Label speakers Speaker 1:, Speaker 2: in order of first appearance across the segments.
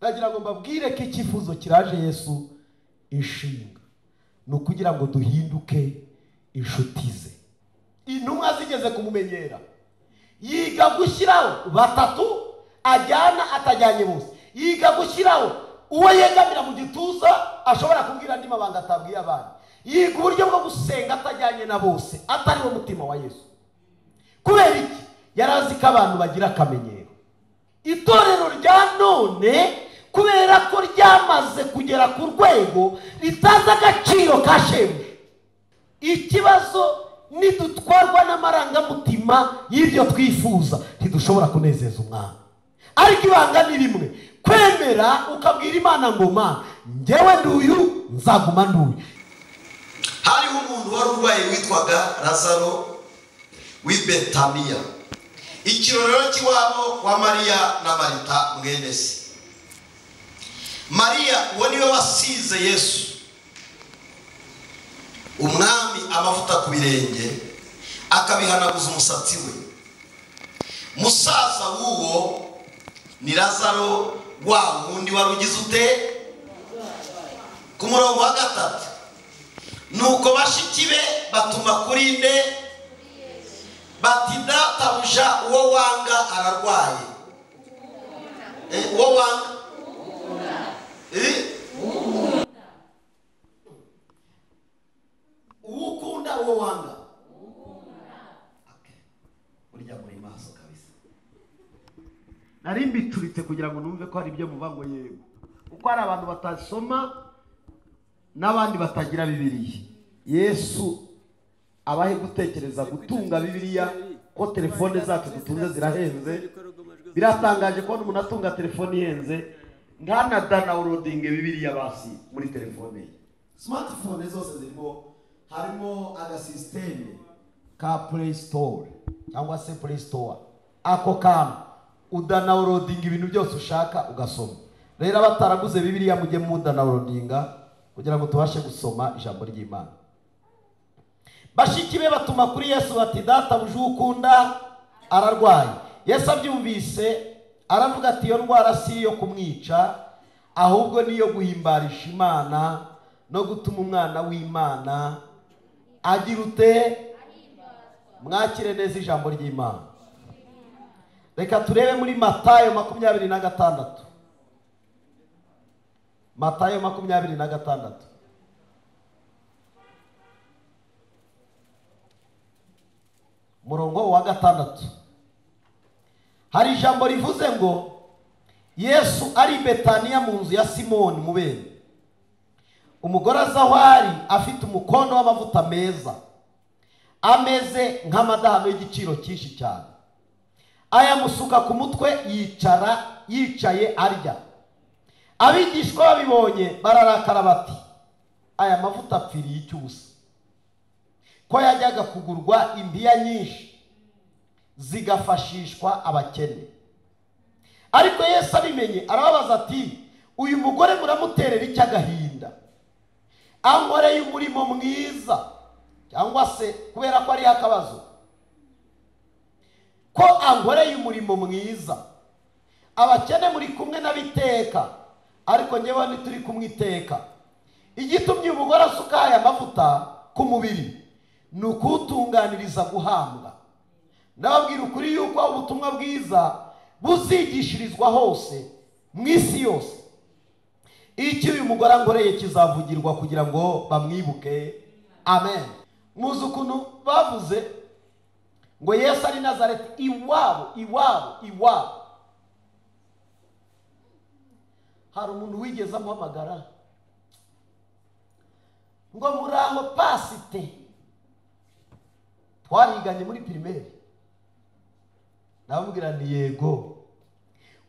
Speaker 1: nagira ngo mbabwire ko icyifuzo kiraje Yesu inshinga ni ukugira ngo duhinduke inshuti ze. Intumwa zigeze kumumenyera, yiga gushyiraho batatu ajyana atajyanye bose, yiga gushyiraho uwo yegamira mu gituza ashobora kubwira andi mabanga atabwiye abandi, yiga uburyo bwo gusenga atajyanye na bose, atari wo mutima wa Yesu. Kubera iki? Yarazi ko abantu bagira akamenyero. Itorero rya none kubera ko ryamaze kugera ku rwego ritaza agaciro ka shebuja, ikibazo nidutwarwa n'amarangamutima y'ibyo twifuza ntidushobora kunezeza umwami. Ariko ibanga ni rimwe, kwemera ukabwira Imana ngo Mana njyewe nduyu nzaguma nduyu.
Speaker 2: Hariho umuntu wari urwaye witwaga Lazaro w'i Betaniya, ikirorero cy'iwabo wa Mariya na Marita mwene se. Mariya uwo niwe wasize Yesu umwami amavuta ku birenge akabihanaguza umusatsi we. Musaza w'uwo ni Lazaro wa wundi wari ugize ute. Ku murongo wa 3, nuko bashiki be batuma kuri nde bati databuja uwo wanga ararwaye. Uwo wanga
Speaker 1: ukunda uwo wanga. Burya muri maso kabisa. Nari mbicuritse kugira ngo numve ko hari ibyo muva ngo yego, uko hari abantu batasoma n'abandi batagira Bibiliya. Yesu abahe gutekereza gutunga Bibiliya, ko telefone zacu dutunze zirahenze. Biratangaje ko umuntu atunga telefone ihenze ngana downloading Bibiliya basi muri telefone ye. Smartphone zose zirimo, harimo aga system ka Play Store cyangwa se Play Store. Ako kantu udownloading ibintu byose ushaka ugasoma. Rero abataraguze Bibiliya mujye mu downloadinga kugira ngo tubashe gusoma ijambo ry'Imana. Bashiki be batuma kuri Yesu bati databuja ukunda ararwaye. Yesu abyumvise aravuga ati iyo ndwara si iyo kumwica, ahubwo niyo guhimbarisha Imana no gutuma umwana w'Imana agira ute. Mwakire neza ijambo ry'Imana. Reka turebe muri Matayo 26. Matayo 26. Murongo wa 6. Hari ijambo rivuze ngo Yesu ari Betaniya mu nzu ya Simoni mubene. Umugore aza aho ari afite umukondo w'amavuta meza ameze nk'amadahano y'igiciro cyinshi cyane, ayamusuka ku mutwe yicaye arya. Abigishwa babibonye bararakara bati aya mavuta apfiriye icyusa, ko yajyaga kugurwa imbiya nyinshi zigafashishwa abakene. Ariko Yesu abimenye arababaza ati uyu mugore muramuterera iki agahinda? Ankoreye umurimo mwiza, cyangwa se kubera ko ari akabazo ko ankoreye umurimo mwiza. Abakene muri kumwe n'abiteka, ariko njyewe ntituri kumwiteka. Igitumye umugore asuka aya mavuta ku mubiri ni ukuwutunganiriza guhambwa. Ndababwira ukuri yuko ubutumwa bwiza buzigishirizwa hose mu isi yose. Icyo uyu mugore ankoreye kizavugirwa kugira ngo bamwibuke. Amen. Muzi ukuntu bavuze ngo Yesu ari Nazareti, iwabo. Hari umuntu wigeze amuhamagara ngo murango pasite, twariganye muri primaire. Ndamubwira ni yego.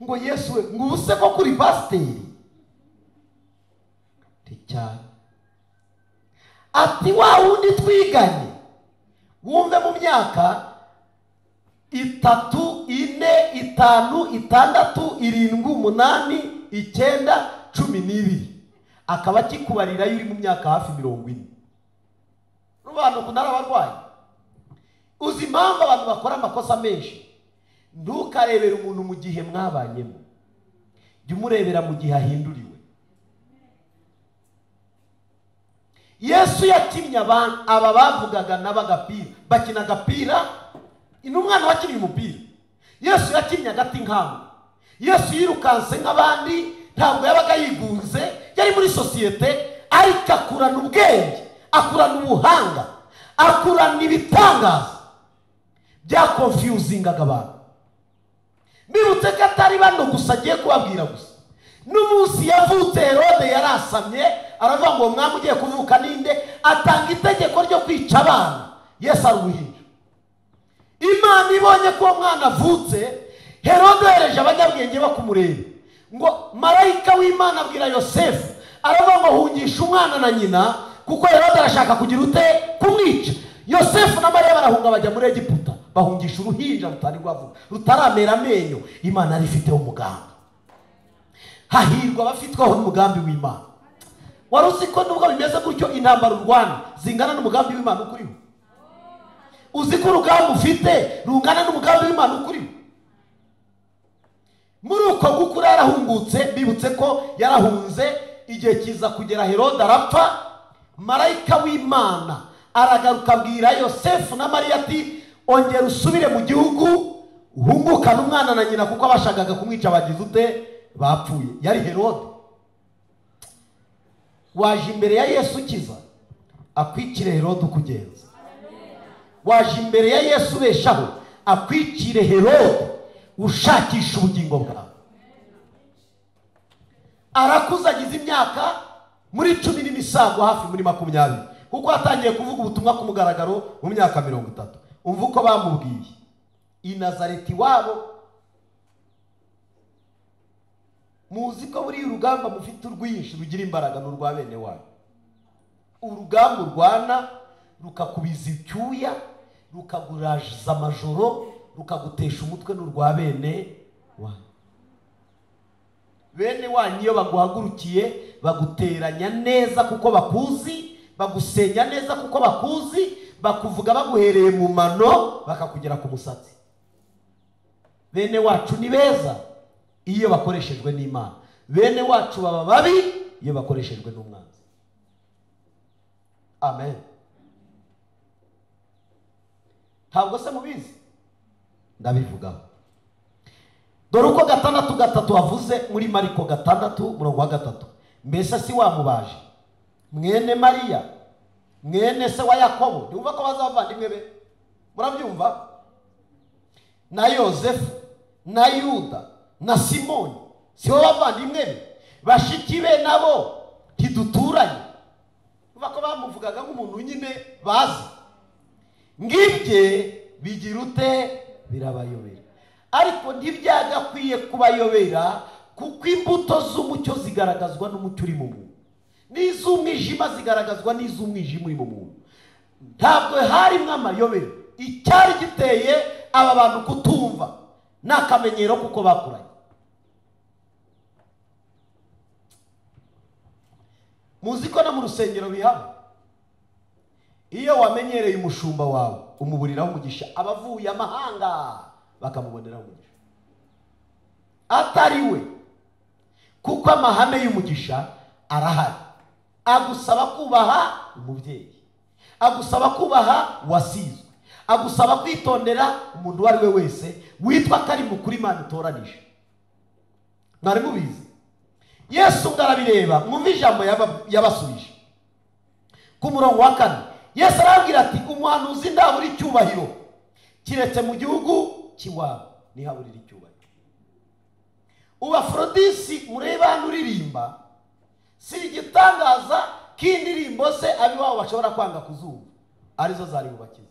Speaker 1: Ngo Yesu we ngo ubuse ko kuri pasiteri cyane. Ati wa wundi twiganye wumve mu myaka 3, 4, 5, 6, 7, 8, 9, 12 akaba akikubarira yuri mu myaka hafi 40. Rubano kunara abarwayi. Uzi impamvu abantu bakora amakosa menshi? Ntukarebera umuntu mu gihe mwabanyemo. jya umurebera mu gihe ahinduriwe. Yesu yakinnye aba bavugaga n'abagapira bakina agapira, n'umwana wakinnye umupira. Yesu yakinnye agati nk'amwe. Yesu yirukanse nk'abandi, ntabwo yabaga yigunze, yari muri sosiyete, ariko akurana ubwenge, akurana ubuhanga, akurana ibitangaza bya confusingaga abantu. Mbibutse ko atari bano gusa agiye kubabwira gusa. N'umunsi yavutse Herode yarasamye, aravuga ngo umwami ugiye kuvuka ninde, atanga itegeko ryo kwica abana. Yesu ari uruhinja. Imana ibonye ko umwana avutse, Herode yohereje abanyabwenge bakumureba, ngo marayika w'Imana abwira Yosefu, aravuga ngo hungisha umwana na nyina, kuko Herode arashaka kugira ute kumwica. Yosefu na Mariya barahunga bajya muri Egiputa, bahungisha uruhinja rutari rwavuka, rutaramera amenyo. Imana yari ifiteho umugambi. Hahirwa abafitweho n'umugambi w'Imana. Wari uzi ko nubwo bimeze gutyo intambara urwana zingana n'umugambi w'Imana ukuriho? Uzi ko urugamba ufite rungana n'umugambi w'Imana ukuriho? Muri uko gukura yarahungutse, bibutse ko yarahunze, igihe kiza kugera Herode arapfa. Marayika w'Imana aragaruka abwira Yosefu na Mariya ati, ongera usubire mu gihugu, uhungukane umwana na nyina, kuko abashakaga kumwica bagize ute bapfuye. Yari Herode. Waje imbere ya Yesu ukiza, akwikire Herode ukugenza. Waje imbere ya Yesu ubeshaho, akwikire Herode ushakisha ubugingo bwawe. Arakuze agize imyaka muri 10 n'imisago hafi muri 20, kuko atangiye kuvuga ubutumwa ku mugaragaro mu myaka 30. Umva uko bamubwiye i Nazareti wabo. Muzi ko buri urugamba mufite urwinshi rugira imbaraga n'urwa bene wabo. Urugamba urwana rukakubiza icyuya, rukagurajiza amajoro, rukagutesha umutwe n'urwa bene wabo. Bene wanyu iyo baguhagurukiye baguteranya neza kuko bakuzi, bagusenya neza kuko bakuzi, bakuvuga baguhereye mu mano bakakugera ku musatsi. Bene wacu ni beza iyo bakoreshejwe n'Imana. Bene wacu baba babi iyo bakoreshejwe n'umwanzi. Amen. Ntabwo se mubizi? Ndabivugaho. Dore uko 6:3 wavuze muri Mariko 6:3. Mbese si wamubaje mwene Mariya, mwene se wa Yakobo? Ndumva ko bazavandimwe be. Murabyumva? Na Yosefu na Yuda na Simoni, si bo bavandimwe be? Bashiki be nabo ntiduturanye? Ndumva ko bamuvugaga nk'umuntu nyine bazi. Ngibye bigira ute birabayobera. Ariko ntibyagakwiye kubayobera, kuko imbuto z'umucyo zigaragazwa n'umucyo uri mu muntu, n'iz'umwijima zigaragazwa n'iz'umwijima uri mu muntu. Ntabwo harimo amayobera. Icyari giteye aba bantu kutumva ni akamenyero kuko bakuranye. Muzi ko no mu rusengero bihaba. Iyo wamenyereye umushumba wawe umuburiraho umugisha, abavuye amahanga bakamuboneraho umugisha. Atari we, kuko amahame y'umugisha arahari. Agusaba kubaha umubyeyi, agusaba kubaha wasizwe, agusaba kwitondera umuntu wari we wese witwa kari mukuri Imana itoranije. Mwari mubizi? Yesu ngarabireba, mwumve ijambo yabasubije ku murongo wa 4. Yesu arabwira ati, umuhanuzi ndabura icyubahiro kiretse mu gihugu kiwabo nihaburira icyubahiro. Afrodisi mureba nuririmba, si igitangaza k'indirimbo se abiwabo bashobora kwanga kuzumva, arizo zari bubakiza.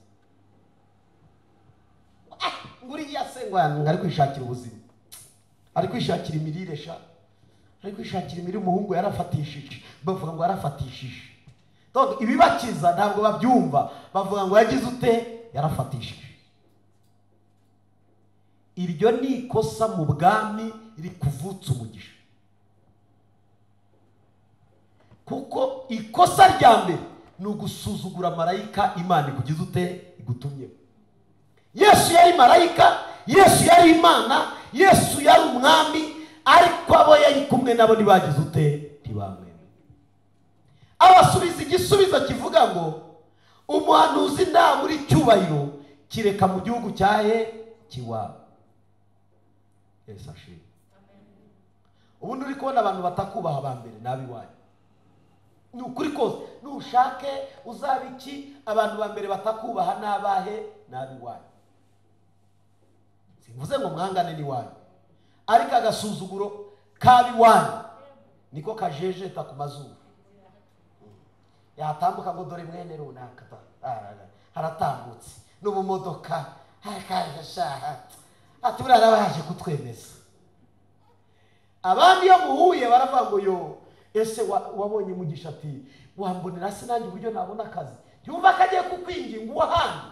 Speaker 1: Nguri yasengwa ngari kwishakira ubuzima, ari kwishakira imirire sha, ari kwishakira imirire. Umuhungu yarafatishije, bavuga ngo yarafatishije. Donc ibibakiza ntabwo babyumva, bavuga ngo yagize ute yarafatishije. Iryo ni ikosa mu bwami rikuvutsa umugisha, kuko ikosa rya mbere ni ugusuzugura marayika Imana ikugize ute igutumye. Yesu yari marayika, Yesu yari Imana, Yesu yari umwami, ariko abo yari kumwe nabo ntibagize ute, ntibamwemera. Abasubiza igisubizo kivuga ngo umuhanuzi nta muri cyubahiro kireka mu gihugu cyahe kiwabo. Yesu ashimwe. Ubundi uri kubona abantu batakubaha abambere nabiwanyu. Ni ukuri kose, nushake uzabiki abantu bambere batakubaha nabahe nabiwanyu. Simvuze ngo mwangane ni wanyu, ariko agasuzuguro kabiwanyu niko kajejeta ku mazuru. Yatambuka ngo dore mwene runaka haratambutse n'ubumodoka hakajashaha ati burara baje kutwemeza. Abandi yo muhuye baravuga ngo yo ese wabonye Mugisha ati wambonera se nanjye uburyo nabona akazi. Yumva kagiye kukwinginga uwahandi,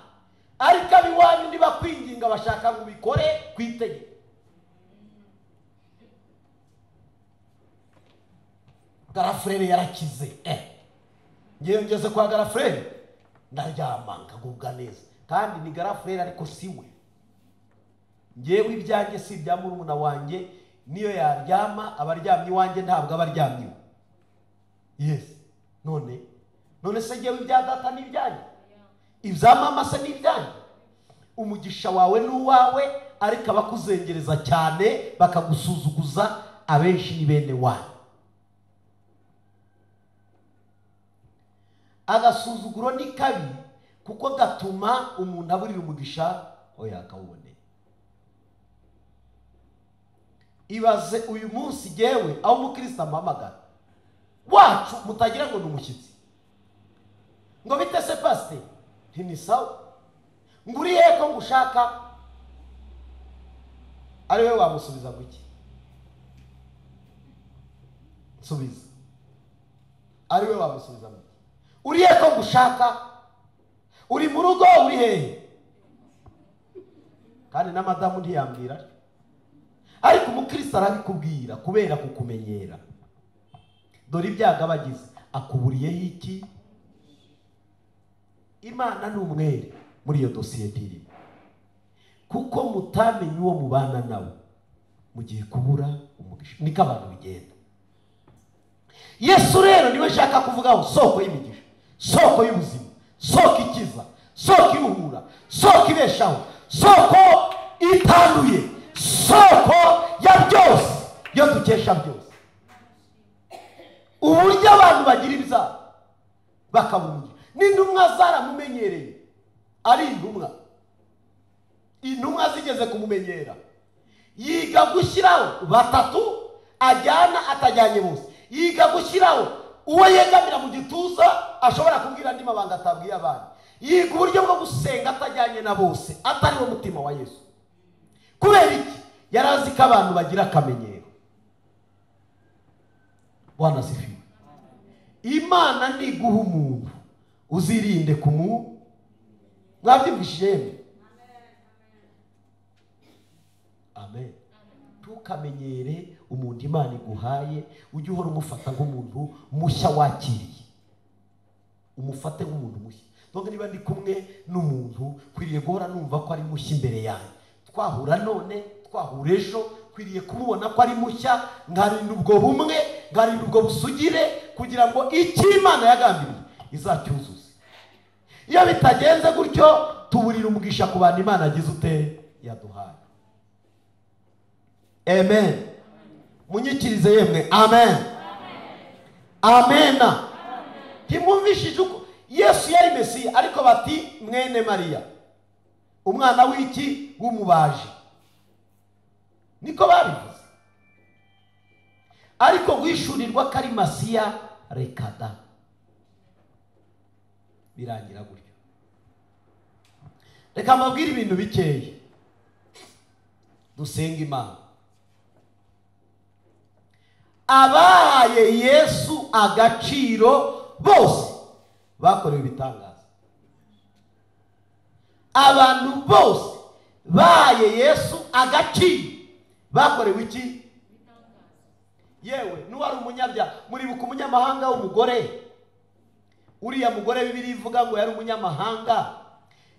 Speaker 1: ariko abiwanyu nibakwinginga bashaka ngo ubikore kwitegeka. Garafrere yarakize, ngewe ngeze kwa Garafrere ndaryama nkagubwa neza, kandi ni Garafrere ariko siwe. Ngewe ibyanjye si ibya murumuna wanjye, niyo yaryama abaryamye iwanjye ntabwo abaryamye. Yes. None se ngewe ibya data ni ibyanjye, ibya mama se ni ibyanjye. Umugisha wawe n'uwawe, ariko abakuzengereza cyane bakagusuzuguza abenshi ni bene wanyu. Agasuzuguro ni kabi kuko gatuma umuntu aburira umugisha oya akawubonera. Ibaze uyu munsi gewe aho umukristo ampamagara wacu mutagira ngo n'umushyitsi ngo bite se pastor ni sawa nguri yeko ngushaka, ari we wamusubiza guki? Subiza, ari we wamusubiza guki? Uri yeko ngushaka, uri mu rugo, uri hehe? Kandi na madamu ntiyambwira, ariko umukristo arabikubwira kubera kukumenyera. Dore ibyaga bagize akuburiyeho iki? Imana ni umwere muri iyo dosiye ndiri, kuko mutamenye uwo mubana nawe mugiye kubura umugisha. Niko abantu bigenda. Yesu rero niwe nshaka kuvugaho, soko y'imigisha, soko y'ubuzima, soko ikiza, soko iruhura, soko ibeshaho, soko itanduye, soko ya byose, yo dukesha byose. Uburyo abantu bagira ibizaba bakabumya, n'intumwa zaramumenyereye, ari intumwa zigeze kumumenyera, yiga gushyiraho batatu ajyana atajyanye bose, yiga gushyiraho uwo yegamira mu gituza ashobora kubwira andi mabanga atabwiye abandi, yiga uburyo bwo gusenga atajyanye na bose, atari wo mutima wa Yesu. Kubera iki? Yarazi ko abantu bagira akamenyero. Bwana sifiwe. Imana niguha umuntu uzirinde mwabyumvishije? Amen. Tukamenyere umuntu Imana iguhaye, ujye uhora umufata nk'umuntu mushya wakiriye, umufate nk'umuntu mushya. Donc niba ndi kumwe n'umuntu kwiriye guhora numva ko ari mushya imbere yanjye. Twahura none, twahura ejo, kwiriye kumubona ko ari mushya, ngarinda ubwo bumwe, ngarinda ubwo busugire, kugira ngo icyo Imana yagambiriye izacyuzuze. Iyo bitagenze gutyo, tuburira umugisha ku bantu Imana agize ute yaduhaye. Amen. Munyikirize yemwe. Amen. Amen. Timumvishije uko Yesu yari Mesiya, ariko bati mwene Mariya, umwana w'iki? W'umubaji. Niko babivuze. Ariko guhishurirwa kari Masiya rekada birangira gutyo. Reka mbabwire ibintu bikeya dusenga Imana. Abahaye Yesu agaciro bose bakorewe ibitangaza. Abantu bose bahaye Yesu agaciro bakorewe iki? Yewe n'uwari umunyabyaha. Muribuka umunyamahanga w'umugore, uriya mugore Bibiliya ivuga ngo yari umunyamahanga.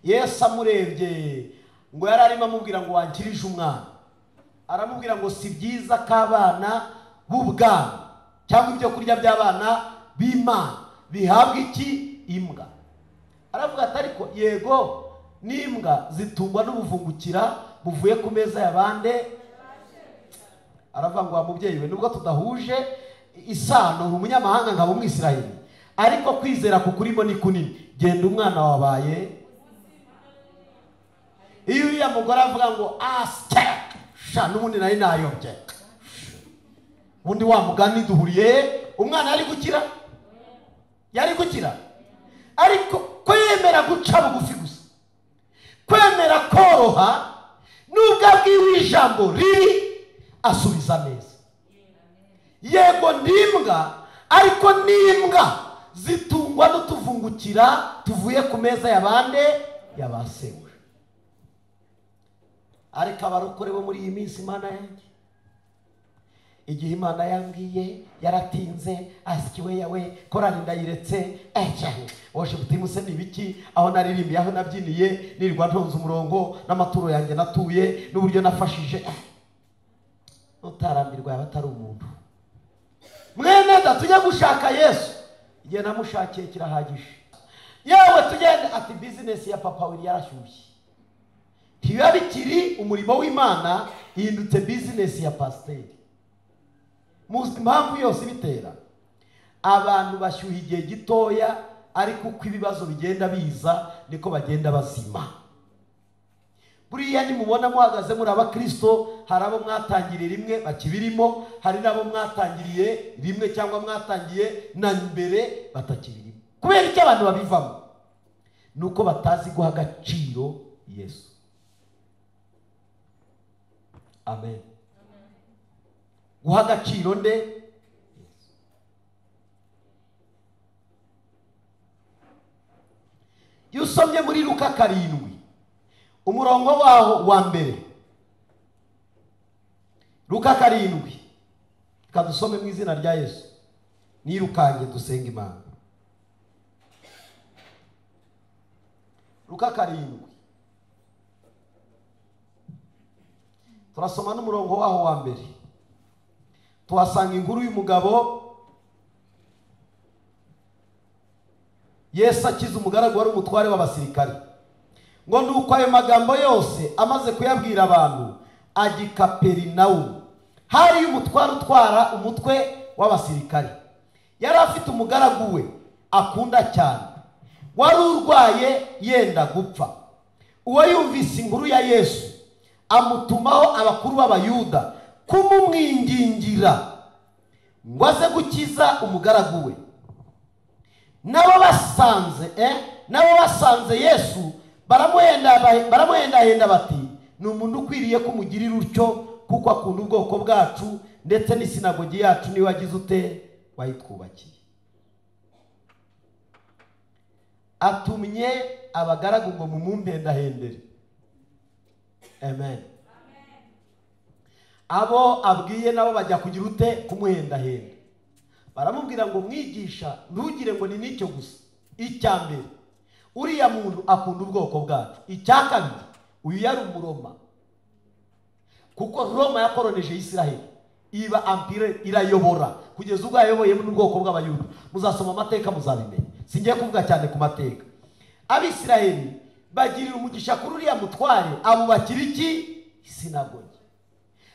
Speaker 1: Yesu amurebye ngo yari arimo amubwira ngo wankirije umwana. aramubwira ngo si byiza k'abana b'ubwami cyangwa ibyo kurya by'abana b'Imana bihabwa iki? Imbwa. Aravuga ati ariko yego n'imbwa zitungwa n'ubuvungukira buvuye ku meza y'abande. Aravuga ngo wa mubyeyi we, nubwo tudahuje isano umunyamahanga nkaba umwisiraheli, ariko kwizera kukurimo ni kunini. Genda umwana wabaye. Iyo uriya mugore avuga ngo astek sha n'ubundi nari nayobye, ubundi wa mugani duhuriye, umwana yari gukira? Yari gukira? Ariko kwemera guca bugufi gusa, kwemera koroha, nubwo abwiwe ijambo riri asubiza neza. Yego n'imbwa, ariko n'imbwa zitungwa n'utuvungukira tuvuye ku meza y'abande y'abasewe. Ariko abarokore bo muri iyi minsi, Imana yanjye, igihe Imana yambwiye yaratinze, asikiwe yawe korani ndayiretse, cyane washe butimuse nibiki, aho naririmbiye, aho nabyiniye, nirirwa ntonze umurongo n'amaturo yanjye natuye n'uburyo nafashije, utarambirwa yaba atari umuntu. Mwene da tujya gushaka Yesu, igihe namushakiye kirahagije. Yewe tugende, ati business ya papa wiri yarashyushye, ntibiba bikiri umurimo w'Imana, ihindutse business ya pasiteri. Muzi impamvu yose bitera? Abantu bashyuha igihe gitoya, ariko uko ibibazo bigenda biza niko bagenda bazima. Buriya nimubona muhagaze muri abakristo, hari abo mwatangiriye rimwe bakibirimo, hari nabo mwatangiriye rimwe cyangwa mwatangiye na mbere batakibirimo. Kubera icyo abantu babivamo? Nuko batazi guha agaciro Yesu. Amen. Guha agaciro nde? Yesu. Iyo usomye muri Luka 7 umurongo waho wa mbere, Luka 7, kadusome mu izina rya Yesu, nirukange dusenga Imana. Luka 7 turasoma n'umurongo waho wa mbere, tuhasanga inkuru y'umugabo Yesu akiza umugaragu wari umutware w'abasirikari. Ngo nuko ayo magambo yose amaze kuyabwira abantu, ajya i Kaperinawumu. Hari umutware utwara umutwe w'abasirikari, yari afite umugaragu we akunda cyane, wari urwaye yenda gupfa. Uwo yumvise inkuru ya Yesu amutumaho abakuru b'Abayuda kumumwingingira ngo aze gukiza umugaragu we. Nabo basanze Yesu baramuhendahenda bati, ni umuntu ukwiriye kumugirira utyo, kuko akunda ubwoko bwacu, ndetse n'isinagogi yacu niwe wagize ute? Wayitwubakiye. Atumye abagaragu ngo mumuhendahendere. Amen. Abo abwiye nabo bajya kugira ute? Kumuhendahenda. Baramubwira ngo mwigisha, ntugire ngo ni nicyo gusa. Icya mbere, uriya muntu akunda ubwoko bwacu. Icya kabiri, uyu yari umuroma, kuko Roma yakoroneje Isiraheli, iba empire irayobora kugeza ubwo yayoboye n'ubwoko bw'Abayuda. Muzasoma amateka muzabimenya, singiye kuvuga cyane ku mateka. Abisiraheli bagirira umugisha kuri uriya mutware, abubakira iki? Isinagogi.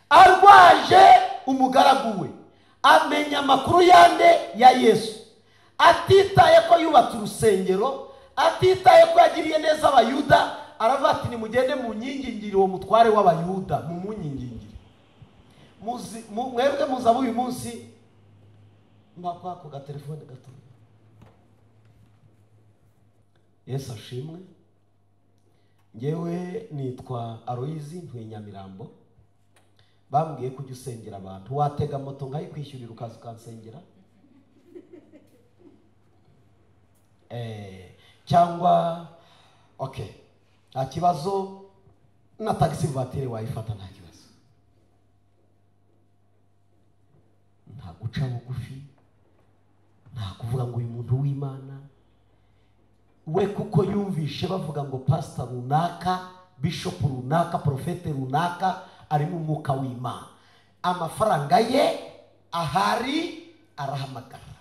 Speaker 1: Arwaje umugaragu we, amenya amakuru yande ya Yesu, atitaye ko yubatse urusengero, atitaye ko yagiriye neza Abayuda. Aravuga ati nimugende mu nyingingiri uwo mutware w'Abayuda, mu munyingingiri. Mwebwe muzaba uyu munsi mbakwa ku gatelefone gato. Yesu ashimwe. Ngewe nitwa Aloyizi ntuye Nyamirambo. Bambwiye kujya usengera abantu, watega moto nkayikwishyurira ukaza ukansengera. Cyangwa okay, nta kibazo, na taxi voiture wayifata, nta kibazo. Nta guca bugufi, nta kuvuga ngo uyu muntu w'Imana we kuko yumvishe bavuga ngo pastor runaka, bishop runaka, profete runaka arimo umwuka w'Imana. Amafaranga ye ahari arahamagara.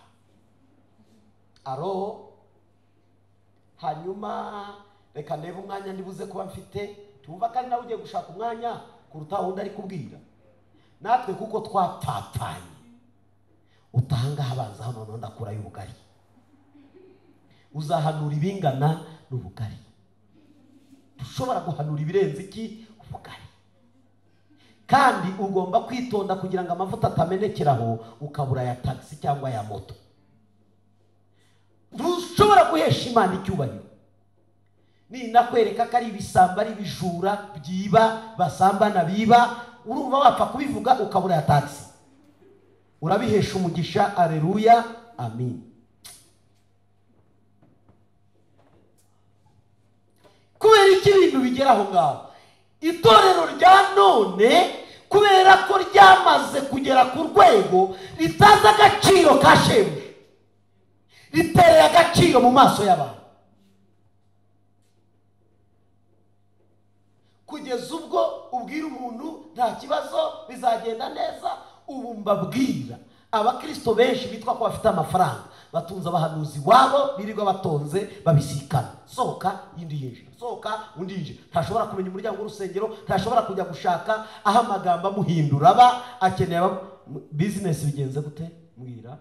Speaker 1: Aro, hanyuma reka ndebe umwanya ndibuze kuba mfite. Tumva kandi nawe ugiye gushaka umwanya kuruta wundi ari kubwira. Natwe kuko twapfapfanye, utanga habanza hano none ndakura y'ubugari. Uzahanura ibingana n'ubugari. Dushobora guhanura ibirenze iki? Ubugari. Kandi ugomba kwitonda kugira ngo amavuta atamenekeraho ukabura ya taxi cyangwa ya moto. Dushobora guhesha Imana icyubahiro. Ni nakwereka ko ari ibisamba, ari ibijura byiba, basambana biba, urumva wapfa kubivuga ukabura ya taxi. Urabihesha umugisha. Haleluya, amin. Kubera iki ibintu bigera aho ngaho? Itorero rya none kubera ko ryamaze kugera ku rwego ritaza agaciro ka shebuja, ritereye agaciro mu maso y'abantu, kugeza ubwo ubwira umuntu nta kibazo bizagenda neza. Ubu mbabwira abakristo benshi bitwa ko bafite amafaranga batunze abahanuzi wabo birirwa batonze babisikana. Sohoka yindi yinjira, sohoka undi yinjira. Ntashobora kumenya umuryango w'urusengero, ntashobora kujya gushaka aho amagambo amuhindura aba akeneye. Business bigenze gute mbwira?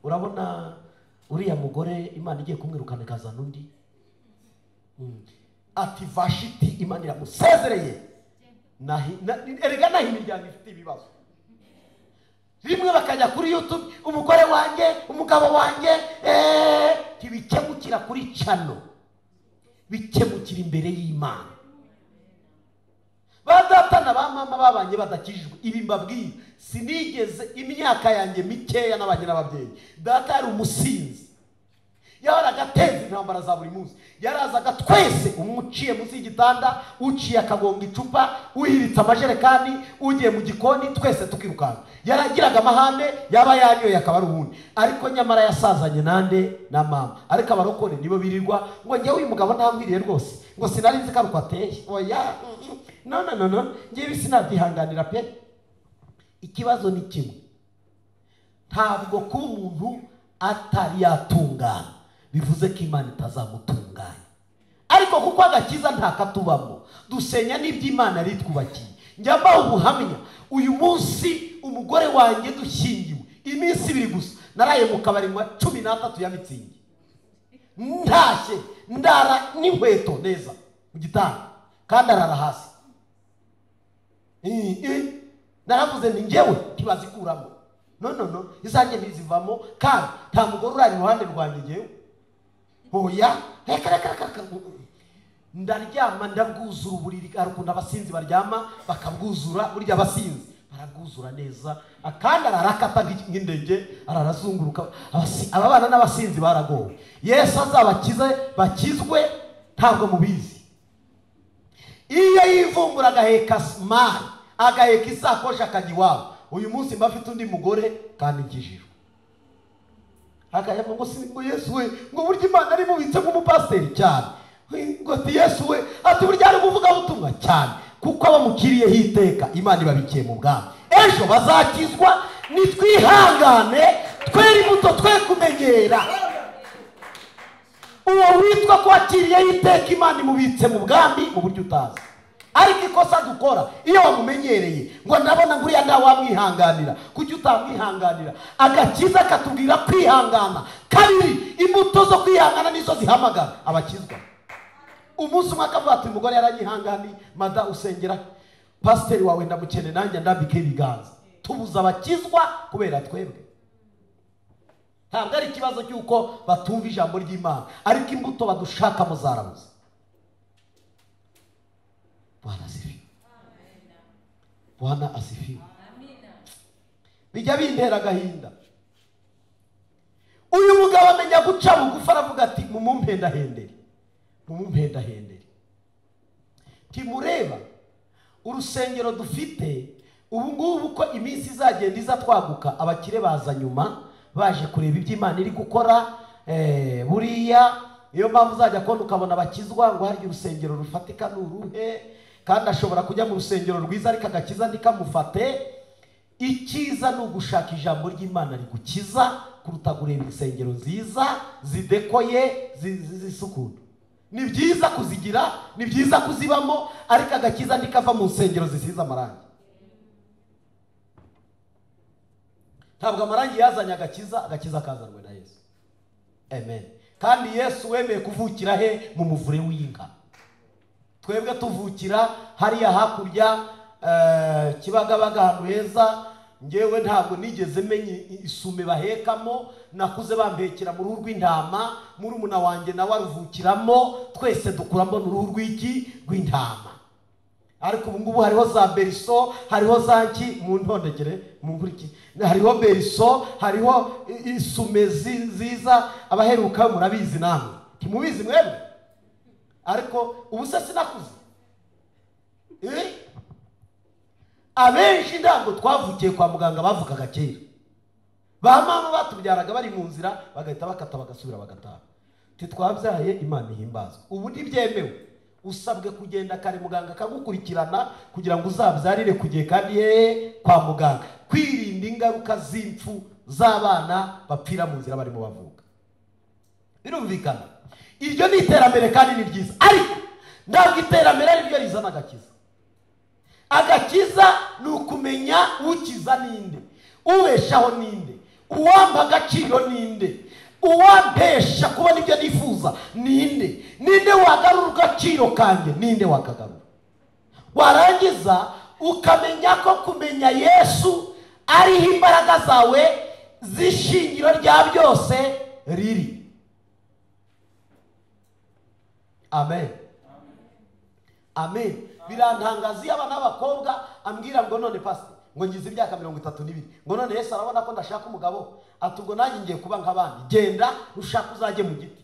Speaker 1: Urabona uriya mugore Imana igiye kumwirukana ikazana undi, ati Vashiti Imana iramusezereye. Erega naho imiryango ifite ibibazo. Rimwe bakajya kuri YouTube, umugore wanjye, umugabo wanjye, ntibikemukira kuri channel, bikemukira imbere y'Imana. Badatana ba mama babanye badakijijwe. Ibi mbabwira sinigeze imyaka yanjye mikeya n'abanye n'ababyeyi. Data yari umusinzi, yahoraga ateza intambara za buri munsi. Yarazaga twese, umuciye munsi y'igitanda, uciye akagonga icupa, uhiritse amajerekani, ugiye mu gikoni, twese tukirukanka. Yaragiraga amahane, yaba yanyoye akaba ari ubundi. Ariko nyamara yasazanye nande na mama. Ariko abarokore nibo birirwa ngo njye uyu mugabo ntambwiriye rwose, ngo sinari nzi ko ari uko ateye. Oya, no, njyewe sinabyihanganira pe. Ikibazo ni kimwe, ntabwo kuba umuntu atari yatungana bivuze ko Imana itazamutunganya. Ariko kuko agakiza ntakatubamo, dusenya n'iby'Imana yari twubakiye. Njya mbaho ubuhamya, uyu munsi umugore wanjye dushyingiwe iminsi 2 gusa, naraye mu kabari mwa 13 ya Mitsingi, ntashye ndara n'inkweto neza mu gitanda kandi arara hasi. Naravuze ni njyewe ntibazikuramo. No, izanjye ntizivamo kandi nta mugore urari iruhande rwanjye njyewe. Oya, reka. Ndaryama ndabwuzura uburiri. Arukunda abasinzi baryama bakabwuzura, burya abasinzi barabwuzura neza. Akandi ararakata nk'indege, ararazunguruka. Ababana n'abasinzi baragowe. Yesu azabakize bakizwe ntabwo mubizi. Iyo yivumbura agaheka smile, agaheka isakoshi akajya iwabo. Uyu munsi mbafite undi mugore kandi nkijijwe. Akayama ngo ngo Yesu we, ngo burya Imana ari mubitse nk'umupasiteri cyane. Ngo ati Yesu we, ati burya ari kuvuga ubutumwa cyane, kuko abamukiriye hiteka Imana ibabikiye mu bwami. Ejo bazakizwa, nitwihangane, twere imbuto, twe kumenyera. Uwo witwa ko akiriye hiteka Imana imubitse mu bwami mu buryo utazi. Ariko ikosa dukora iyo wamumenyereye ngo ndabona nguriya nda wamwihanganira, kujya utamwihanganira. Agakiza katubwira kwihangana. Kabiri, imbuto zo kwihangana nizo zihamagara abakizwa. Umunsi umwe akavuga ati umugore yaranyihanganiye, mada usengera pasiteri wawe ndamukene nanjye ndambike ibiganza. Tubuza abakizwa kubera twebwe. Ntabwo ari ikibazo cy'uko batumva ijambo ry'Imana, ariko imbuto badushaka muzarabuze. Bwana asifiwe. Bwana asifiwe. Bijya bintera agahinda. Uyu mugabo amenya guca bugufi, aravuga ati mumumpenda-hendere, mumumpenda-hendere. Timureba urusengero dufite ubu ngubu ko iminsi izagenda iza twaguka, abakire baza nyuma baje kureba iby'Imana iri gukora. Buriya Iyo mpamvu uzajya kubona ukabona abakizwa ngo harya urusengero rufatika ni uruhe, kandi ashobora kujya mu rusengero rwiza ariko agakiza ntikamufate. Icyiza ni ugushaka ijambo ry'Imana rigukiza kuruta kureba insengero nziza zidekoye zisukura. Ni byiza kuzigira, ni byiza kuzibamo, ariko agakiza ntikava mu nsengero zisize amarangi. Ntabwo amarangi yazanye agakiza, agakiza kazanwe na Yesu. Amen. Kandi Yesu wemeye kuvukira he? Mu muvure w'inka. Twebwe tuvukira hariya hakurya Kibagabaga ahantu heza. Ngewe ntabwo nigeze menye isume bahekamo, nakuze bambekera mu ruhu rw'intama, murumuna wanjye nawe aruvukiramo, twese dukuramo n'uruhu rw'intama. Ariko ubu ngubu hariho za beriso, hariho za nki mu ntondegere mu nkuriki, hariho beriso, hariho isume nziza. Abaheruka murabizi namwe, kimubizi mwebwe. Ariko ubu se sinakuze. Abenshi ntabwo twavukiye kwa muganga bavugaga kera. Ba mama batubyaraga bari mu nzira bagahita bakata bagasubira bagataha. Twabyaye Imana ihimbazwe. Ubu ntibyemewe. Usabwe kugenda kare muganga akagukurikirana kugira ngo uzabyarire ku gihe kandi kwa muganga, kwirinda ingaruka z'impfu z'abana bapfira mu nzira barimo bavuga. Birumvikana. Iryo ni iterambere kandi ni ryiza, ariko ntabwo iterambere ari ryo rizana agakiza. Agakiza ni ukumenya ukiza ninde, ubeshaho ninde, uwamba agaciro ninde, uwampesha kubona ibyo nifuza ninde, ninde wagarura agaciro kanjye, ninde wakagarura. Warangiza ukamenya ko kumenya Yesu ariho imbaraga zawe z'ishingiro rya byose riri. Amen. Amen. Birantangaza iyo abana b'abakobwa ambwira ngo none pastor ngo ngize imyaka 32 ngo none Yesu arabona ko ndashaka umugabo, ati ubwo nanjye ngiye kuba nk'abandi. Genda ushaka uzajye mu giti.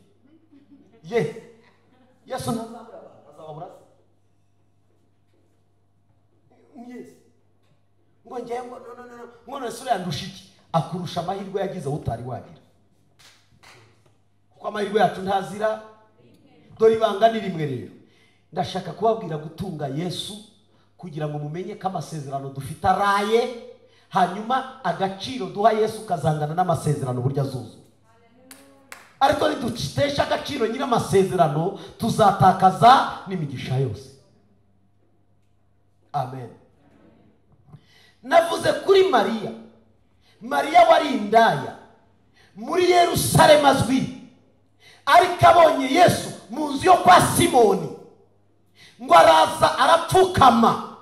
Speaker 1: Yesu azababura. Yes. Ngo ngiye ngo no sura yandushiki akurusha amahirwe yagize utari wagira. Kuko amahirwe yacu ntazira. Dore ibanga ni rimwe rero. Ndashaka kubabwira gutunga Yesu kugira ngo mumenye ko amasezerano dufite araye, hanyuma agaciro duha Yesu kazangana n'amasezerano burya azuzu. Ariko nidutesha agaciro nyira amasezerano tuzatakaza n'imigisha yose. Amen. Navuze kuri Mariya. Mariya wari indaya muri Yerusalemu azwi, ariko abonye Yesu mu nzu yo kwa Simoni ngo araza arapfukama.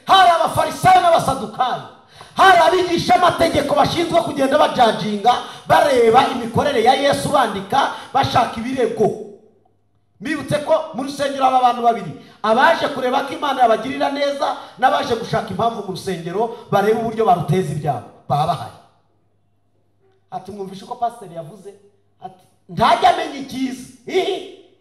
Speaker 1: Hari abafarisayo n'abasadukayo, hari abigisha amategeko bashinzwe kugenda bajajinga bareba imikorere ya Yesu, bandika bashaka ibirego. Mbibutse ko muri rusengero aba bantu babiri, abaje kureba ko Imana yabagirira neza n'abaje gushaka impamvu mu rusengero bareba uburyo baruteza ibyabo baba bahari. Ati mwumvishe ko pastor yavuze ati ntajya amenya icyiza.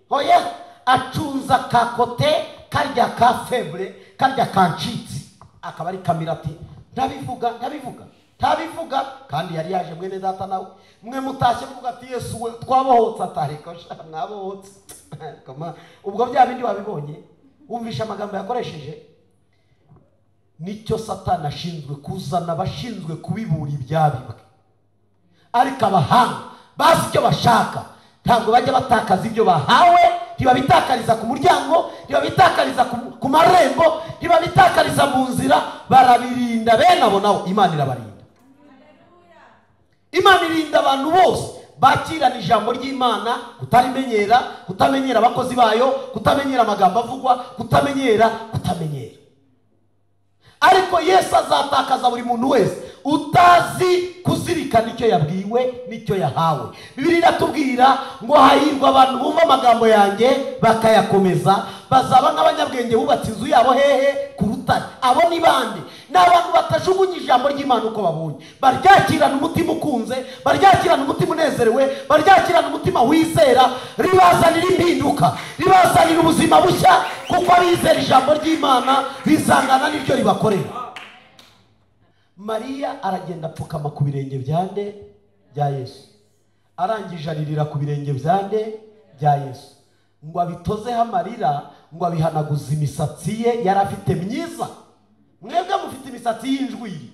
Speaker 1: Hoya acunza kakote karya ka feble karya kancitsi akaba ari kamera ati ntabivuga kandi yari yaje mwene data nawe mwe mutashye muvuga ati Yesu we twabohotse atariko mwabohotse. Kama ubwo bya bindi wabibonye wumvisha amagambo yakoresheje. Nicyo Satani ashinzwe kuzana, abashinzwe kubibura ibyabibwe. Ariko abahanga bazi icyo bashaka ntabwo bajya batakaza ibyo bahawe, ntibabitakariza ku muryango, ntibabitakariza ku marembo, ntibabitakariza mu nzira, barabirinda. Bene abo nabo Imana irabarinda. Imana irinda abantu bose bakirana ijambo ry'Imana, kutamenyera abakozi bayo, kutamenyera amagambo avugwa, kutamenyera. Ariko Yesu azatakaza buri muntu wese utazi kuzirikana icyo yabwiwe n'icyo yahawe. Bibiliya iratubwira ngo hahirwa abantu bumva amagambo yanjye bakayakomeza, bazaba nk'abanyabwenge bubatse inzu yabo hehe ku rutare. Abo ni bande? Ni abantu batajugunya ijambo ry'Imana uko babonye, baryakirana umutima ukunze, baryakirana umutima unezerewe, baryakirana umutima wizera, ribazanira impinduka, ribazanira ubuzima bushya, kuko bizera ijambo ry'Imana bizangana n'iryo ribakorera. Mariya aragenda apfukama ku birenge bya Yesu. Arangije aririra ku birenge bya bya Yesu, ngo abitozeho amarira, ngo abihanaguze imisatsi ye yari afite myiza. Mwebwe mufite imisatsi y'injwiri,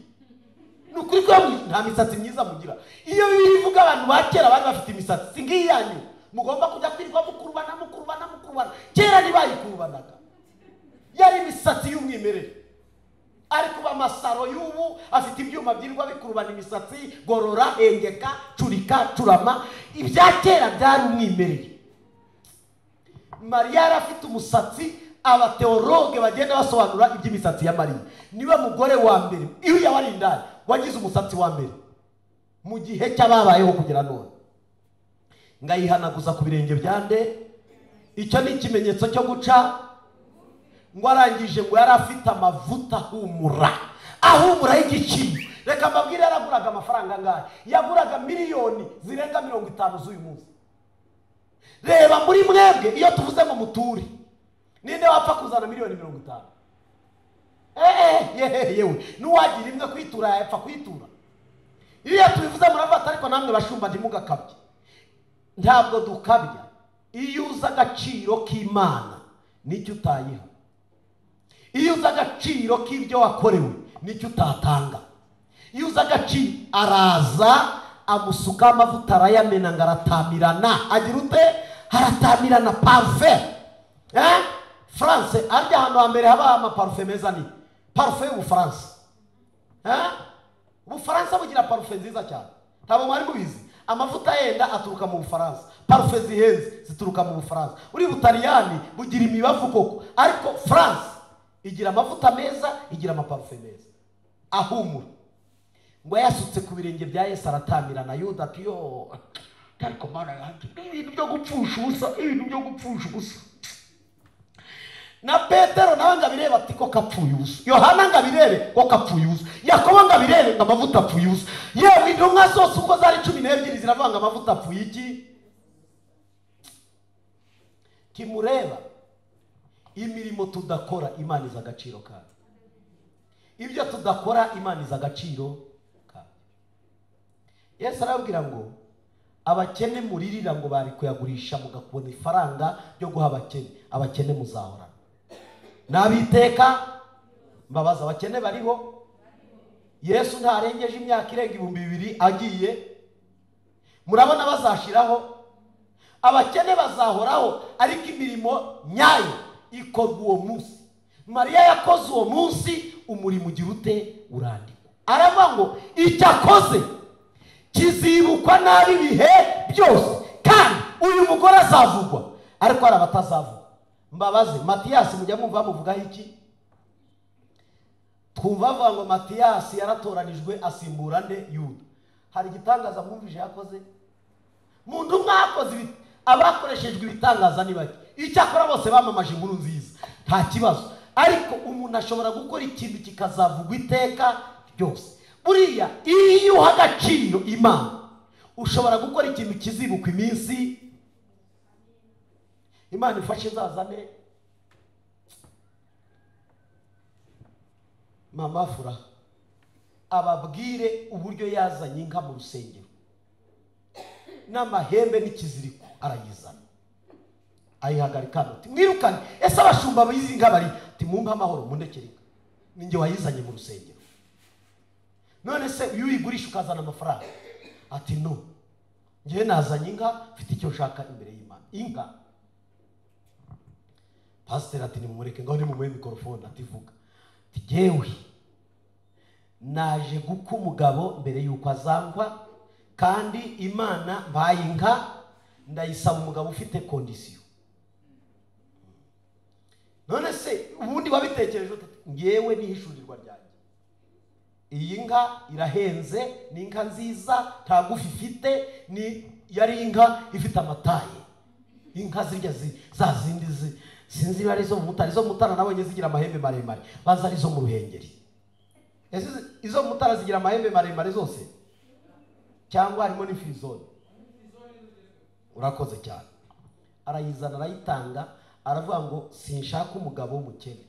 Speaker 1: nukuri ko nta misatsi myiza mugira. Iyo bivuga abantu bakera bari bafite imisatsi singiyi yanyu, mugomba kujya kwirwa mukurubana. Kera ntibayikurubanaga, yari imisatsi y'umwimerere. Ariko amasaro y'ubu afite ibyuma byirwa bikurubana imisatsi, gorora, hengeka, curika, curama. Ibya kera byari umwimerere. Mariya yari afite umusatsi, abateologe bagenda basobanura iby'imisatsi ya Mariya. Niwe mugore wa mbere iyo yari indani wagize umusatsi wa mbere mu gihe cy'ababayeho kugera none. Ngayihanaguza ku birenge byande. Icyo ni ikimenyetso cyo guca. Ngo arangije ngo yari afite amavuta ahumura y'igiciro. Reka mbabwire yaraguraga amafaranga ngahe. Yaguraga miliyoni zirenga 50 z'uyu munsi. Reba muri mwebwe iyo tuvuze ngo muturi, ninde wapfa kuzana miliyoni 50? Yewe nuwagira imwe kwitura yapfa kwitura. Iyo tubivuze muravata, ariko namwe bashumba ntimugakabye. Ntabwo dukabya. Iyo uza agaciro k'Imana nicyo utayiha. Iyo uza agaciro k'ibyo wakorewe nicyo utatanga. Iyo uza agaciro, araza amusuka amavuta arayamena ngo aratamirana. Agira ute? Haratamirana parfait. France arya hano hambere haba amaparufe meza ni parufe y'Ubufaransa. Ubufaransa bugira parufe nziza cyane. Ntabwo mwari mubizi. Amavuta yenda aturuka mu Bufaransa, parufe zihenze zituruka mu Bufaransa. Uri Butaliyani bugira imibavu koko, ariko France igira amavuta meza, igira amaparufe meza ahumura. Ngo yasutse ku birenge bya Yesu aratamirana. Yuda ati yo, ariko mana yanjye, ibintu byo gupfusha ubusa. Na Petero nawe ngabireba ati ko kapfuye ubusa. Yohana ngabirebe ko kapfuye ubusa. Yakobo ngabirebe ngo amavuta apfuye ubusa. Yewe intumwa zose uko zari 12 ziravanga amavuta apfuye iki? Kimureba imirimo tudakora Imana iza agaciro kayo. Ibyo tudakora Imana iza agaciro kayo. Yesu arabwira ngo abakene muririra ngo bari kuyagurisha mugakubona ifaranga ryo guha abakene. Abakene muzahora nabiteka mbabaza. Abakene bariho. Yesu ntarengeje imyaka irenga 2000 agiye. Murabona bazashiraho. Abakene bazahoraho, ariko imirimo nyayo ikorwa uwo munsi. Mariya yakoze uwo munsi, umurimo ugira ute? Urandikwa. Aravuga ngo icyakoze kizibukwa nabi bihe byose, kandi uyu mugore azavugwa. Ariko hari abatazavugwa. Mbabaze, Matiyasi mujya mwumva bamuvugaho iki? Twumva bavuga ngo Matiyasi yaratoranijwe asimbura nde? Yuda. Hari igitangaza mwumvije yakoze? Mundu mwakoze abakoreshejwe ibitangaza ni bake. Icyakora bose bamamaje inkuru nziza, nta kibazo. Ariko umuntu ashobora gukora ikintu kikazavugwa iteka ryose. Buriya iyo uha agaciro Imana, ushobora gukora ikintu kizibukwa iminsi. Imana ifashe zazane Mama Fura ababwire uburyo yazanye inka mu rusengero n'amahembe n'ikiziriko, arayizana ayihagarika ati mwirukane. Ese abashumba bizi inka bari ati mumpa amahoro mundekereka, ninjye wayizanye mu rusengero. None se iyo uyigurisha ukazana amafaranga ati no, njye nazanye inka mfite icyo nshaka imbere y'Imana. Inka pastor ati nimumureke ngaho nimumuhe mikrofone ati vuga. Ati jewe naje guka umugabo mbere yuko azangwa, kandi Imana mbaye inka ndayisaba umugabo ufite kondisiyo. None se ubundi wabitekereje ute? Ngewe nihishurirwa ryanjye, iyi nka irahenze, ni inka nziza, nta gufi ifite, ni yari inka ifite amataye. Inka zirya za zindi sinzi bari zo mutara. Izo mutara nabonye zigira amahembe maremare, baza ari zo mu Ruhengeri. Ese izo mutara zigira amahembe maremare zose cyangwa harimo n'ifizone? Urakoze cyane. Arayizana arayitanga, aravuga ngo sinshaka umugabo w'umukene.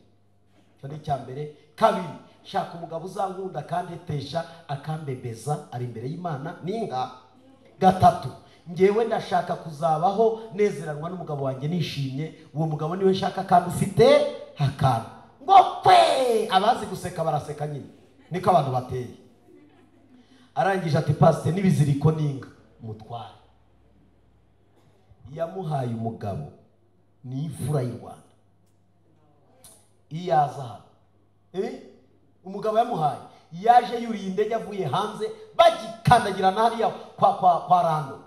Speaker 1: Cyo ni cyambere. Kabiri, shaka umugabo uzankunda kandi etesha akambebeza ari imbere y'Imana n'inka. Gatatu, ngewe ndashaka kuzabaho nezeranwa n'umugabo wanjye nishimye, uwo mugabo niwe nshaka kandi ufite akantu. Ngo pe abazi guseka baraseka nyine, niko abantu bateye. Arangije ati pasite n'ibiziriko n'inka mutware. Yamuhaye umugabo ni imfura y'u Rwanda. Iyaza hano umugabo yamuhaye, yaje yuriye indege avuye hanze, bagikandagirana hariya kwa Rando.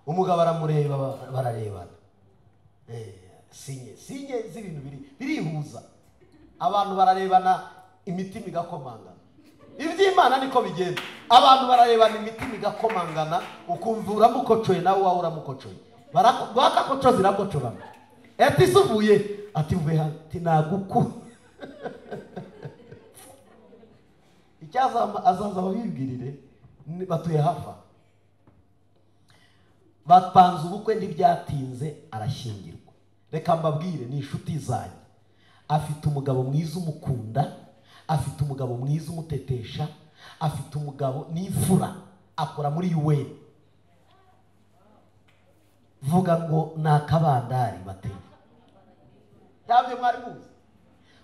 Speaker 1: Umugabo aramureba, bararebana. Sinye z'ibintu birihuza, abantu bararebana imitima igakomangana. Iby'Imana niko bigenda, abantu bararebana imitima igakomangana, ukumva uramukocoye nawe wawe uramukocoye, bakakocoza irakocorana. Ati suvuye, ati mvuye ati naguku. Icyaza azaza babibwirire batuye hafa. Bapanze ubukwe ntibyatinze arashyingirwa. Reka mbabwire ni inshuti zanyu. Afite umugabo mwiza umukunda, afite umugabo mwiza umutetesha, afite umugabo n'imfura, akora muri UN. Vuga ngo nakabandari bateye. Ntabyo mwari muzi.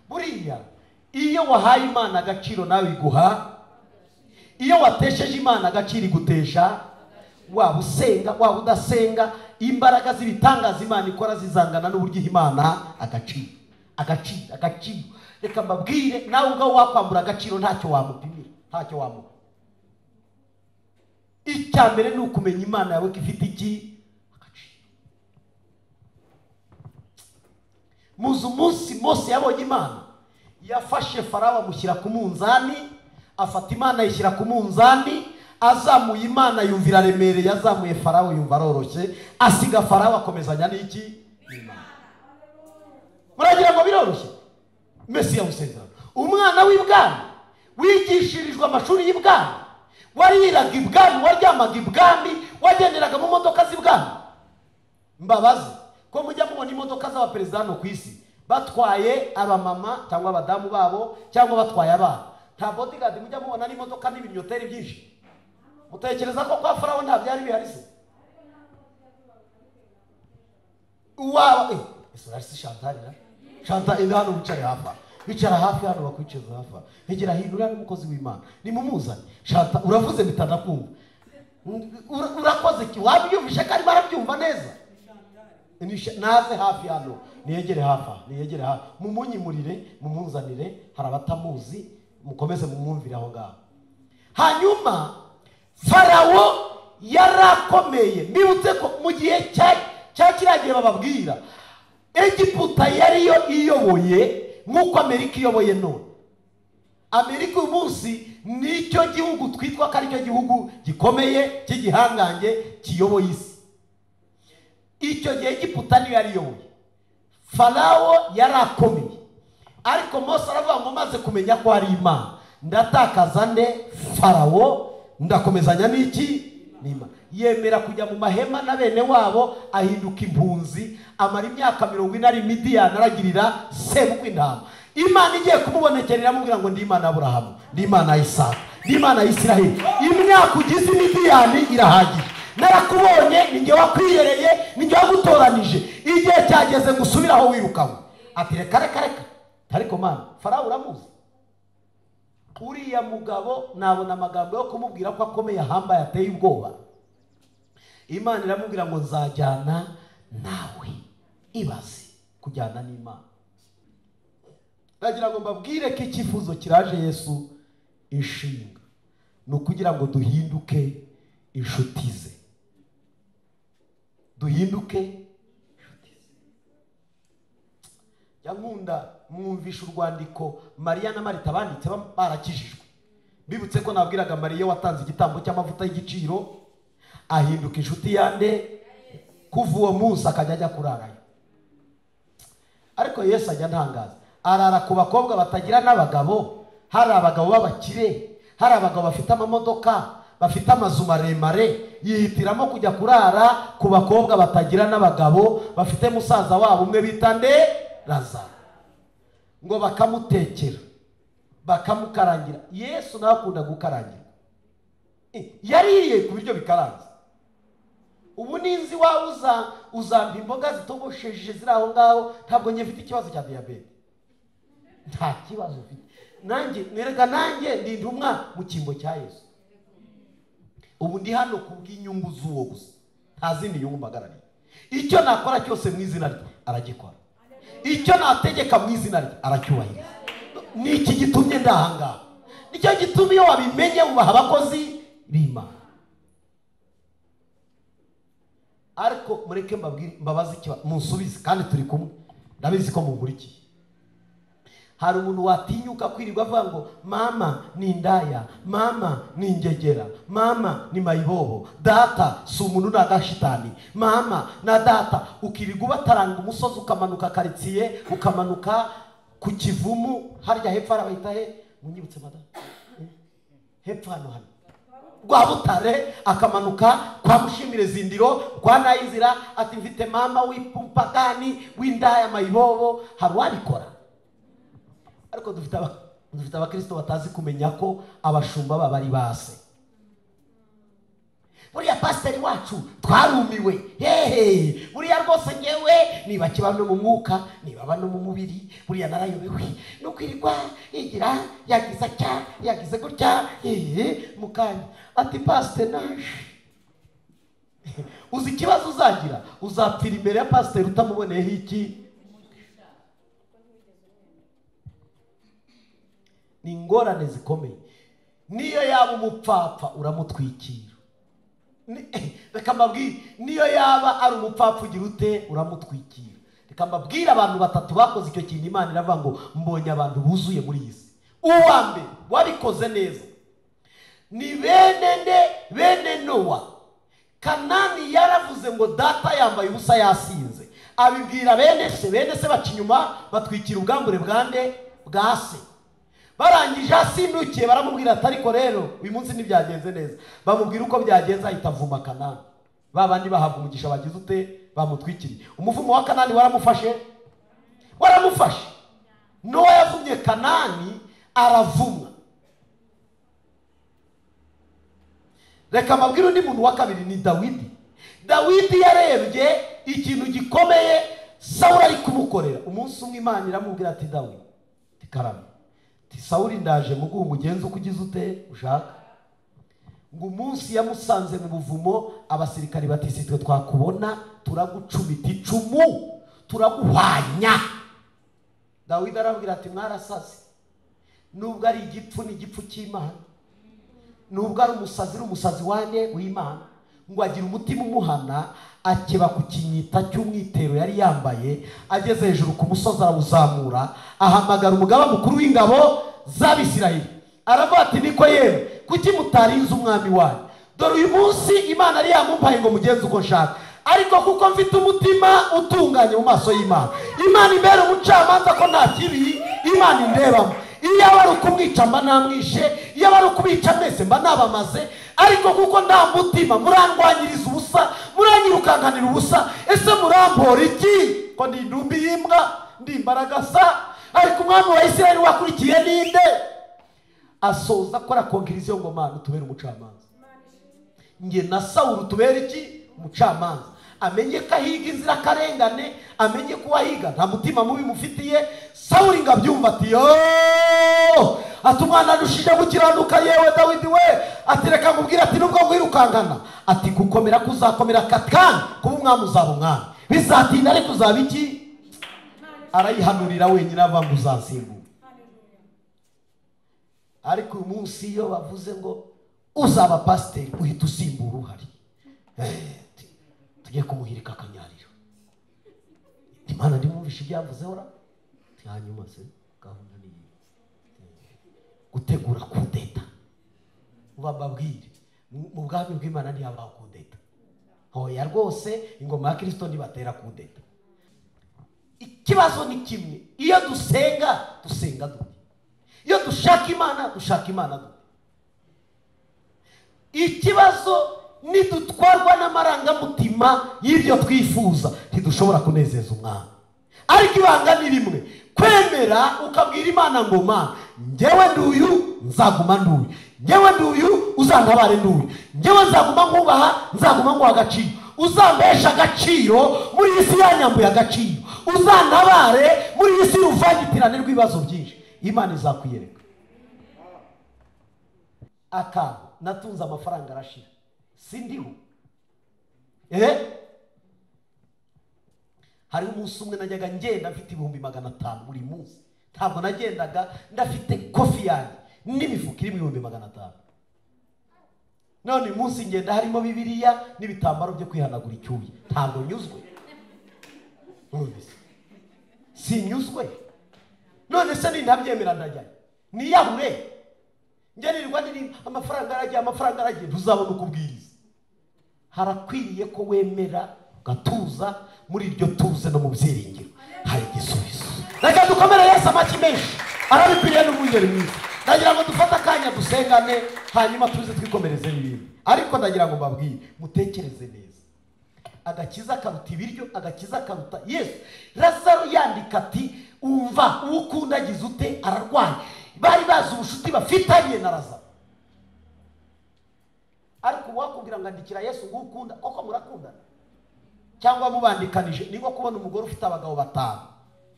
Speaker 1: Buriya iyo wahaye Imana agaciro nawe iguha, iyo watesheje Imana agaciro igutesha, waba usenga waba udasenga, imbaraga z'ibitangaza Imana ikora zizangana n'uburyo Imana agaciro. Reka mbabwire nawe ubwo wakwambura agaciro ntacyo wamupimira, ntacyo wamuha. Icya mbere ni ukumenya Imana yawe ko ifite iki agaciro. Muzi umunsi Mose yabonye Imana, yafashe Farawo amushyira ku munzani, afata Imana yishyira ku munzani, azamuye Imana yumvira remereye, azamuye Farawo yumva aroroshye, asiga Farawo akomezanya n'iki Imana. Muragira ngo biroroshye? Mesiya usezerano, umwana w'ibwami wigishirijwe amashuri y'ibwami, wariraga ibwami, waryamaga ibwami, wagenderaga mu modoka z'ibwami. Mbabazi ko mujya mubona imodoka z'abaperezida hano ku isi batwaye abamama cyangwa abadamu babo cyangwa batwaye abana, nta bodyguard mujya mubona n'imodoka n'ibinyoteri byinshi. Mutekereza ko kwa Farawo nta byari bihari se? Uwawe ese Chantal ina hano wicaye hafa, bicara hafi hano bakwicaza hafa, hegera hindura n'umukozi w'Imana nimumuzane. Chantal uravuze bitanakumva, urakoze ki? Wabyumvishe kandi barabyumva neza. Naze hafi hano, niyegere hafa, niyegere hafi, mumunyimurire, mumunzanire, hari abatamuzi, mukomeze mumwumvire aho ngaho. Hanyuma Farawo yarakomeye. Mbibutse ko mu gihe cyakiragiye bababwira Egiputa yari yo iyoboye nk'uko Amerika iyoboye none. Amerika uyu munsi nicyo gihugu twitwa ko aricyo gihugu gikomeye cy'igihangange kiyoboye isi. Icyo gihe Egiputa niyo yari iyoboye, Farawo yarakomeye. Ariko Mose aravuga ngo maze kumenya ko ari Imana, ndatakaza nde Farawo, ndakomezanya n'iki n'Imana. Yemera kujya mu mahema na bene wabo, ahinduka impunzi, amara imyaka 40 Midiyani aragirira sebukwe intama. Imana igiye kumubonekerera amubwira ngo ndi Imana Aburahamu, ndi Imana Isaka, ndi Imana Isiraheli. Imyaka ugize Midiyani irahagije, narakubonye, ninjye wakwiyereye, ninjye wagutoranije, igihe cyageze ngusubiraho wirukaho. Ati reka ariko Mana, Farawo uramuzi? Uriya mugabo nabona amagambo yo kumubwira ko akomeye ahambaye ateye ubwoba. Imana iramubwira ngo nzajyana nawe. Ibaze kujyana n'Imana. Ndagira ngo mbabwire ko icyifuzo kiraje Yesu inshinga, ni ukugira ngo duhinduke inshuti ze. Duhinduke inshuti ze. Yankunda mwumvisha urwandiko Mariya na Marita banditse barakijijwe. Bibutse ko nabwiraga Mariya watanze igitambo cy'amavuta y'igiciro, ahinduka inshuti yande, kuva uwo munsi akajya ajya kurarayo. Ariko Yesu ajya ntangaza, arara ku bakobwa batagira n'abagabo. Hari abagabo b'abakire, hari abagabo bafite amamodoka, bafite amazu maremare, yihitiramo kujya kurara ku bakobwa batagira n'abagabo, bafite musaza wabo umwe bita nde Lazaro, ngo bakamutekera bakamukarangira. Yesu nawe akunda gukarangira, yaririye ku biryo bikaranze. ubu ninzi wawe uzampa imboga zitogosheje ziri aho ngaho, ntabwo njye mfite ikibazo cya diyabete, nta kibazo mfite. Nanjye nereka nanjye ndi intumwa mu cyimbo cya Yesu. Ubu ndi hano kubw'inyungu z'uwo gusa, nta zindi nyungu mbagarariye. Icyo nakora cyose mu izina rye aragikora, icyo nategeka mu izina rye aracyubahiriza. Ni iki gitumye ndahangaha, nicyo gituma iyo wabimenye ubaha abakozi b'Imana. Ariko mureke mbabaze ikibazo munsubize, kandi turi kumwe, ndabizi ko mungurikiye. Hari umuntu watinyuka kwirirwa avuga ngo mama ni indaya, mama ni ingegera, mama ni mayibobo, data si umuntu ni agashitani, mama na data, ukirirwa ubataranga umusozi, ukamanuka karitsiye, ukamanuka ku Kivumu, harya hepfo arabahita he, munyibutse madame, hepfo hano rwa Butare, akamanuka kwa Mushimire Zindiro, kwa Nayinzira, ati mfite mama w'ipumpagani w'indaya mayibobo. Hari uwabikora? Ariko dufite abakristo batazi kumenya ko abashumba baba ari base. Buriya pasiteri wacu twarumiwe, hehe, buriya rwose ngewe niba kiba no mu mwuka, niba no mu mubiri, buriya narayobewe no kwirirwa igira yagize cya yagize gutya, hehe, mukanya ati pasiteri naje. Uzi ikibazo uzagira, uzapfira imbere ya pasiteri utamuboneyeho iki? Ni ingorane zikomeye. Niyo yaba umupfapfa uramutwikira, reka mbabwire, niyo yaba ari umupfapfa ugira ute, uramutwikira. Reka mbabwire, abantu batatu bakoze icyo kintu Imana iravuga ngo mbonye abantu buzuye muri iyi si. Uwa mbere wabikoze neza ni bene Nowa. Kanani yaravuze ngo data yambaye ubusa yasinze, abibwira bene se baca inyuma batwikira ubwambure bwa se. Barangije asindukiye baramubwira ati ariko rero uyu munsi ntibyagenze neza. Bamubwira uko byagenze, ahita avuma Kanani. Babandi bahabwa umugisha bagize ute, bamutwikiriye. Umuvumo wa Kanani waramufashe. Nowa yavumye Kanani, aravumwa. Reka mbabwire undi muntu wa kabiri ni Dawidi. Dawidi yarebye ikintu gikomeye Sawuli ari kumukorera. Umunsi umwe Imana iramubwira ati Dawidi, tikarame, Sawuli ndaje muguha umugenzi uko ugize ute ushaka. Ngo umunsi yamusanze mu buvumo, abasirikari bati sitwe twakubona turagucumita icumu turaguhwanya. Dawidi arabwira ati mwarasaze, nubwo ari igipfu ni igipfu cy'Imana, nubwo ari umusazi wane w'Imana. Ngo agira umutima umuhana, akeba ku kinyita cy'umwitero yari yambaye, ageze hejuru ku musozi arawuzamura, ahamagara umugaba mukuru w'ingabo z'Abisirayeli, aravuga ati niko yewe, kuki mutarinze umwami wanyu? Dore uyu munsi Imana yari yamumpaye ngo mugenze uko nshaka, ariko kuko mfite umutima utunganye mu maso y'Imana, Imana imbere umucamanza ko nta kibi Imana indebamo. Iyo bari ukumwica mba namwishe, iyo bari ukubica mwese mba nabamaze, ariko kuko nta mutima murandwanyiriza ubusa, muranyirukanganira ubusa. Ese murampora iki? Ko ndi indumbi y'imbwa, ndi imbaragasa, ariko umwami wa Isirayeli wakurikiye ninde? Asoza akora konkiriziyo ngo Mana utubere umucamanza, nge na Sawuli utubere iki? Umucamanza. Amenye ko ahiga inzirakarengane, amenye ko wahiga nta mutima mubi mufitiye. Sawuli ngo abyumva ati yo, ati umwana arushije gukiranuka yewe Dawidi we, ati reka nkubwire, ati nubwo ngwirukangana, ati gukomera kuzakomera katani, kuba umwami uzaba umwami, bizatinda ariko uzaba iki? Arayihanurira wenyine avuga ngo uzansimbura. Ariko uyu munsi iyo bavuze ngo uzaba pasiteri, uhita usimbura uhari. Tugiye kumuhirika akanyariro. Imana ndimwumvisha ibyavuzeho ra, hanyuma se gahunda ni gutegura kudeta. Ubababwire mu bwami bw'Imana ntihabaho kudeta. Hoya rwose ingoma ya Kristo ntibatera kudeta. Ikibazo ni kimwe, iyo dusenga dute, iyo dushaka Imana dute. Ikibazo nidutwarwa n'amarangamutima y'ibyo twifuza, ntidushobora kunezeza umwami. Ariko ibanga ni rimwe, kwemera ukabwira Imana ngo Mana njyewe nduyu nzaguma nduyu, njyewe nduyu uzantabare nduyu, njyewe nzaguma nkubaha, nzaguma nguha agaciro. uzambesha agaciro muri iyi si yanyambuye agaciro, uzantabare muri iyi si y'uruvangitirane rw'ibibazo byinshi, Imana izakwiyereka. Akantu natunze amafaranga arashira, sindiho. Hari umunsi umwe najyaga ngenda mfite 500 buri munsi, ntabwo nagendaga ndafite kofi yanjye n'imifuka irimo 500. None umunsi ngenda harimo Bibiliya n'ibitambaro byo kwihanagura icyuya, ntabwo nyuzwe. Sinyuzwe. None se nintabyemera ndajyayo niyahure, ngerirwa niri amafaranga aragiye, ntuzabona ukubwiriza. Harakwiriye ko wemera gatuza, muri iryo tuze no mu byiringiro hari igisubizo. Reka dukomere Yesu amaki menshi, arabikwiriye n'umwungeri mwiza. Ndagira ngo dufate akanya dusengane, hanyuma tuze twikomereze n'ibindi. Ariko ndagira ngo mbabwire, mutekereze neza. Agakiza karuta ibiryo, agakiza karuta Yesu. Lazaro yandika ati, umva uwo ukunda agize ute ararwaye. Bari bazi ubushuti bafitanye na Lazaro. Ariko wakubwira ngo andikira Yesu ngo ukunda, koko murakundana? Cyangwa mubandikanije? Niko kubona umugore ufite abagabo 5,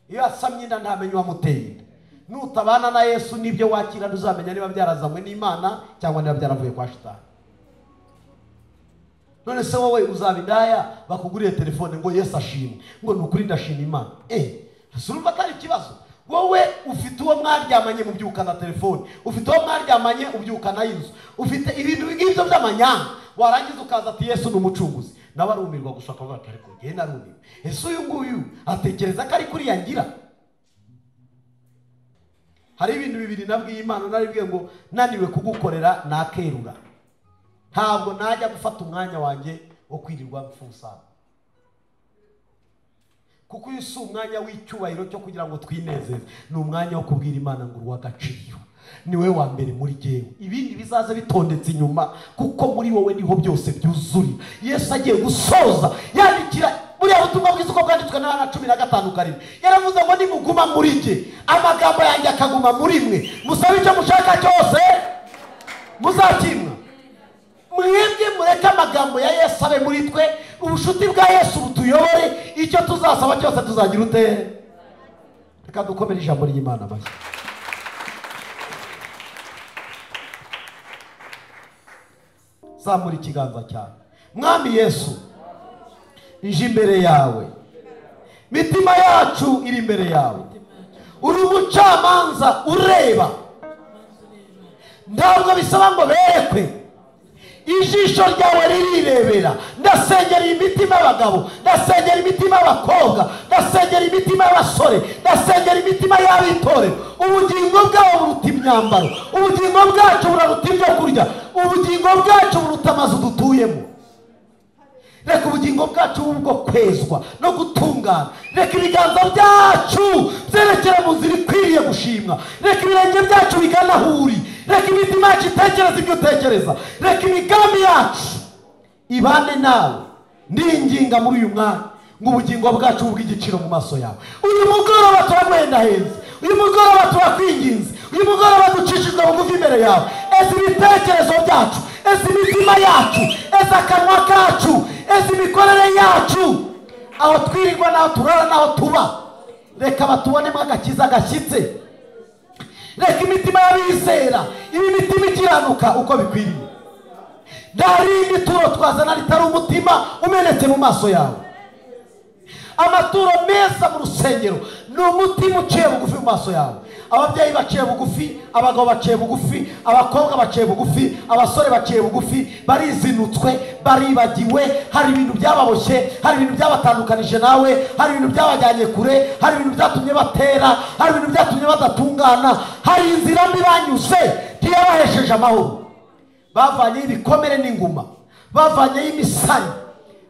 Speaker 1: iyo asamye inda ntamenye wamuteye. Nutabana na Yesu nibyo wakira, ntuzamenya niba byarazamwe n'Imana cyangwa niba byaravuye kwa Shitani. None se wowe uzabindaya bakuguriye telefone ngo Yesu ashimwe, ngo nukuri ndashima Imana. Surumva atari ikibazo. Wowe ufite uwo mwaryamanye mu byukana telefone, ufite uwo mwaryamanye ubyukana inzu, ufite ibintu ngibyo by'amanyanga, warangiza ukaza ati Yesu n'umucunguzi. Nawe arumirwa gushaka ngo atari ko genda arumirwa. Ese uyu nguyu atekereza ko ari kuri yangira? Hari ibintu bibiri nabwiye Imana, naribwiye ngo naniwe kugukorera nakerura. Ntabwo najya gufata umwanya wanjye wo kwirirwa mfusa, kuko uyu si umwanya w'icyubahiro cyo kugira ngo twinezeze, ni umwanya wo kubwira Imana ngo uw'agaciro niwe wa mbere muri jewe, ibindi bizaza bitondetse inyuma, kuko muri wowe niho byose byuzuri. Yesu agiye gusoza yandikira muri ubutumwa bwiza uko bwanditswe na 15:7, yaravuze ngo nimuguma muri jye amagambo yanjye akaguma muri mwe, musabe icyo mushaka cyose muzakimwa. Mwebwe mureke amagambo ya Yesu abe muri twe, ubushuti bwa Yesu butuyobore, icyo tuzasaba cyose tuzagira ute. Reka dukomere ijambo ry'Imana bashya. Zamura ikiganza cyawe. Mwami Yesu, nje imbere yawe, mitima yacu iri imbere yawe, uri umucamanza ureba. Ntabwo bisaba ngo berekwe, ijisho ryawe ririrebera. Ndasengera imitima y'abagabo, ndasengera imitima y'abakobwa, ndasengera imitima y'abasore, ndasengera imitima y'abitorero. Ubugingo bwabo buruta imyambaro, ubugingo bwacu buraruta ibyo kurya, ubugingo bwacu buruta amazu dutuyemo. Reka ubugingo bwacu bubwo kwezwa no gutungana. Reka ibiganza byacu byerekere mu nzira ikwiriye gushimwa. Reka ibirenge byacu bigana aho uri. Reka imitima yacu itekereza ibyo utekereza. Reka imigambi yacu ibane nawe. Ndinginga muri uyu mwanya ngo ubugingo bwacu bw'igiciro mu maso yawe. Uyu mugoroba turagwenda heza, uyu mugoroba turakwinginze, uyu mugoroba ducishijwe bugufi imbere yawe. Ese ibitekerezo byacu, ese imitima yacu, ese akanwa kacu, ese imikorere yacu, aho twirirwa n'aho turara n'aho tuba, reka batubonemo agakiza gashyitse. Reka imitima y'abizera ibi mitima ikiranuka uko bikwiriye. Ndarindi turo twazana ritari umutima umenetse mu maso yawe. Amaturo meza mu rusengero ni umutima uciye bugufi mu maso yawe. Ababyeyi baciye bugufi, abagabo baciye bugufi, abakobwa baciye bugufi, abasore baciye bugufi, barizinutswe, baribagiwe. Hari ibintu byababoshye, hari ibintu byabatandukanije nawe, hari ibintu byabajyanye kure, hari ibintu byatumye batera, hari ibintu byatumye badatungana, hari inzira mbi banyuze ntiyabahesheje amahoro. Bavanyeho ibikomere n'inguma, bavanyeho imisari,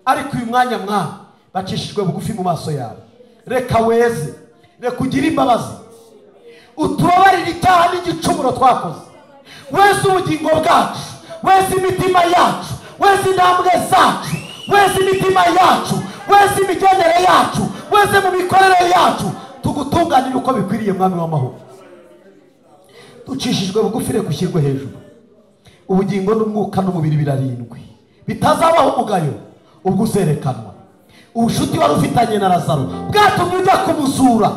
Speaker 1: ariko uyu mwanya mwana bacishijwe bugufi mu maso yawe. Reka weze, reka ugire imbabazi, utubabarire icyaha n'igicumuro twakoze. Weze ubugingo bwacu, weze imitima yacu, weze intambwe zacu, weze imitima yacu, weze imigendere yacu, weze mu mikorere yacu, tugutunganire uko bikwiriye mwami w'amahoro. Ducishijwe bugufi, reka ushyirwe hejuru. Ubugingo n'umwuka n'umubiri birarindwi, bitazabaho umugayo. ubwo uzerekanwa. Ubushuti wari ufitanye na Lazaro bwatumye ujya kumuzura.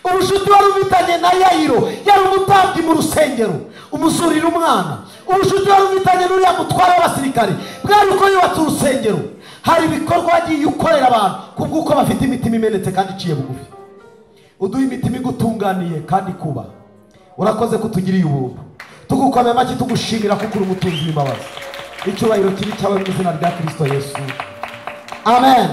Speaker 1: Ubushuti wari ufitanye na Yayiro, yari umutambyi mu rusengero, umuzurira umwana. Ubushuti wari ufitanye n'uriya mutware w'abasirikare bwari uko yubatse urusengero. Hari ibikorwa wagiye ukorera abantu kubw'uko bafite imitima imenetse kandi iciye bugufi. Uduha imitima igutunganiye kandi kuba. Urakoze kutugiriye ubuntu. Tugukomeye amashyi tugushimira kuko uri umutunzi w'imbabazi. Icyubahiro kiri cyawe mu izina rya Kristo Yesu. Amen.